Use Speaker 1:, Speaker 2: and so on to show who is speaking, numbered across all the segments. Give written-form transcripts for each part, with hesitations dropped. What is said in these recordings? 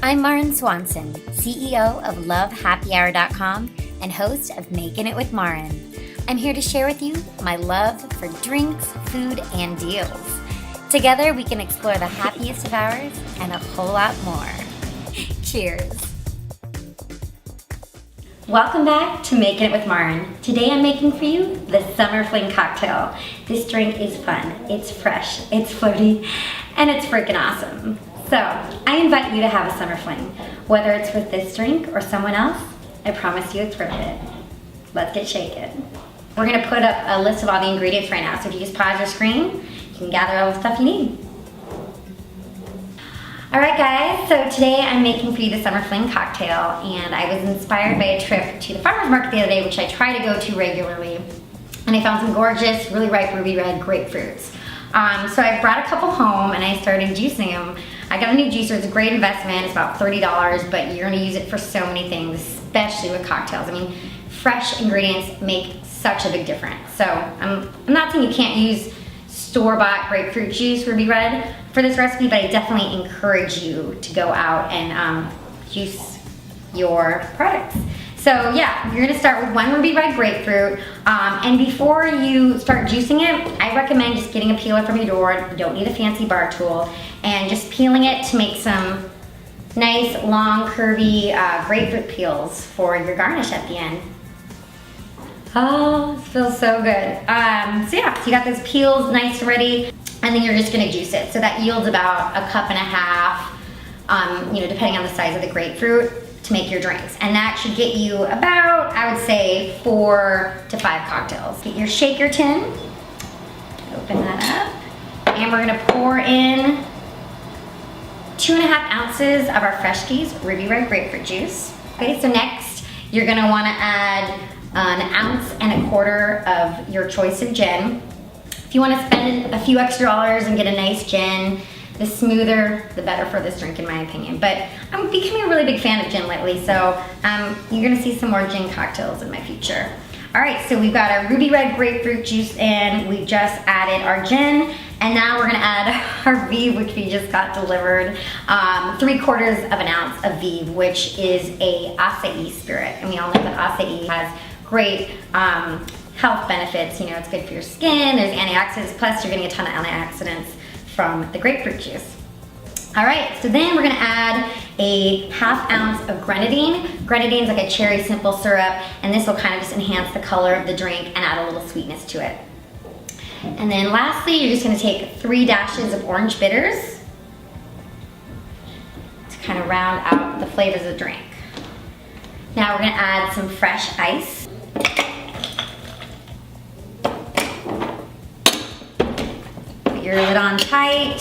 Speaker 1: I'm Maren Swanson, CEO of LoveHappyHour.com and host of Making It with Maren. I'm here to share with you my love for drinks, food, and deals. Together, we can explore the happiest of hours and a whole lot more. Cheers. Welcome back to Making It with Maren. Today I'm making for you the Summer Fling cocktail. This drink is fun, it's fresh, it's floaty, and it's freaking awesome. So, I invite you to have a summer fling. Whether it's with this drink or someone else, I promise you it's worth it. Let's get shaken. We're gonna put up a list of all the ingredients right now, so if you just pause your screen, you can gather all the stuff you need. Alright guys, so today I'm making for you the Summer Fling cocktail, and I was inspired by a trip to the farmer's market the other day, which I try to go to regularly, and I found some gorgeous, really ripe Ruby Red Grapefruits. So I brought a couple home and I started juicing them. I got a new juicer, it's a great investment, it's about $30, but you're gonna use it for so many things, especially with cocktails. I mean, fresh ingredients make such a big difference. So I'm not saying you can't use store-bought grapefruit juice, Ruby Red, for this recipe, but I definitely encourage you to go out and juice your products. So yeah, you're gonna start with one Ruby Red grapefruit, and before you start juicing it, I recommend just getting a peeler from your door. You don't need a fancy bar tool, and just peeling it to make some nice, long, curvy grapefruit peels for your garnish at the end. Oh, it feels so good. So yeah, so you got those peels nice and ready, and then you're just gonna juice it. So that yields about 1.5 cups, you know, depending on the size of the grapefruit, to make your drinks. And that should get you about, I would say, 4 to 5 cocktails. Get your shaker tin, open that up, and we're gonna pour in 2.5 ounces of our fresh squeezed Ruby Red Grapefruit Juice. Okay, so next, you're gonna wanna add 1.25 ounces of your choice of gin. If you wanna spend a few extra dollars and get a nice gin, the smoother, the better for this drink in my opinion. But I'm becoming a really big fan of gin lately, so you're gonna see some more gin cocktails in my future. All right, so we've got our Ruby Red Grapefruit Juice in, we just added our gin, and now we're gonna add our Veev, which we just got delivered. 3/4 ounce of Veev, which is a acai spirit. And we all know that acai has great health benefits. You know, it's good for your skin, there's antioxidants, plus you're getting a ton of antioxidants from the grapefruit juice. All right, so then we're gonna add a 1/2 ounce of Grenadine. Grenadine is like a cherry simple syrup, and this will kind of just enhance the color of the drink and add a little sweetness to it. And then lastly, you're just gonna take 3 dashes of orange bitters to kind of round out the flavors of the drink. Now we're gonna add some fresh ice. Put your lid on tight,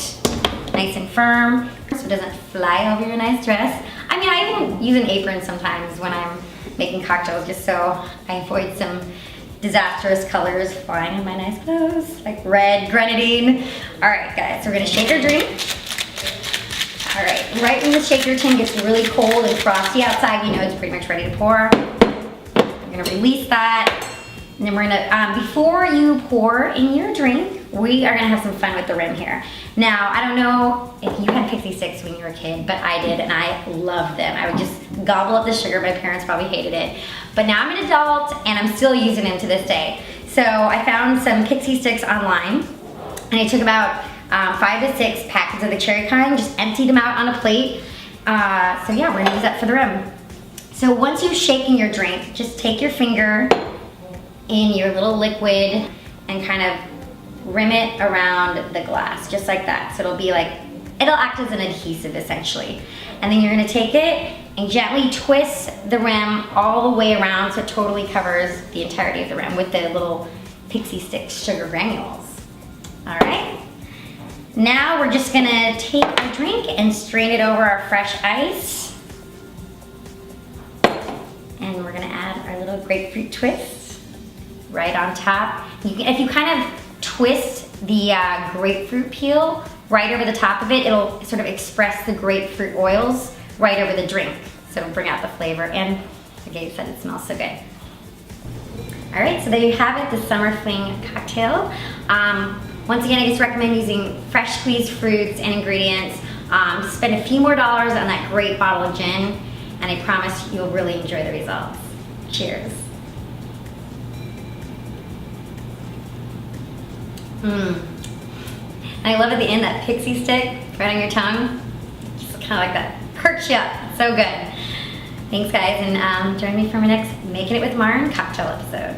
Speaker 1: nice and firm, so it doesn't fly over your nice dress. I mean, I even use an apron sometimes when I'm making cocktails, just so I avoid some disastrous colors flying in my nice clothes, like red Grenadine. All right, guys, so we're gonna shake our drink. All right when the shaker tin gets really cold and frosty outside, you know it's pretty much ready to pour. We're gonna release that, and then we're gonna, before you pour in your drink, we are gonna have some fun with the rim here. Now, I don't know if you had Pixy Stix when you were a kid, but I did, and I loved them. I would just gobble up the sugar. My parents probably hated it. But now I'm an adult, and I'm still using them to this day. So I found some Pixy Stix online, and I took about 5 to 6 packets of the cherry kind, just emptied them out on a plate. So yeah, we're gonna use that for the rim. So once you've shaken your drink, just take your finger in your little liquid and kind of rim it around the glass, just like that. So it'll be like, it'll act as an adhesive essentially. And then you're gonna take it and gently twist the rim all the way around so it totally covers the entirety of the rim with the little Pixy Stix sugar granules. All right. Now we're just gonna take our drink and strain it over our fresh ice. And we're gonna add our little grapefruit twist right on top. If you kind of twist the grapefruit peel right over the top of it, it'll sort of express the grapefruit oils right over the drink. So it'll bring out the flavor, and like I said, it smells so good. All right, so there you have it, the Summer Fling cocktail. Once again, I just recommend using fresh squeezed fruits and ingredients. Spend a few more dollars on that great bottle of gin, and I promise you'll really enjoy the results. Cheers. And I love at the end that Pixy Stick right on your tongue. Just kind of like that perks you up. So good. Thanks guys, and join me for my next Making It with Maren cocktail episode.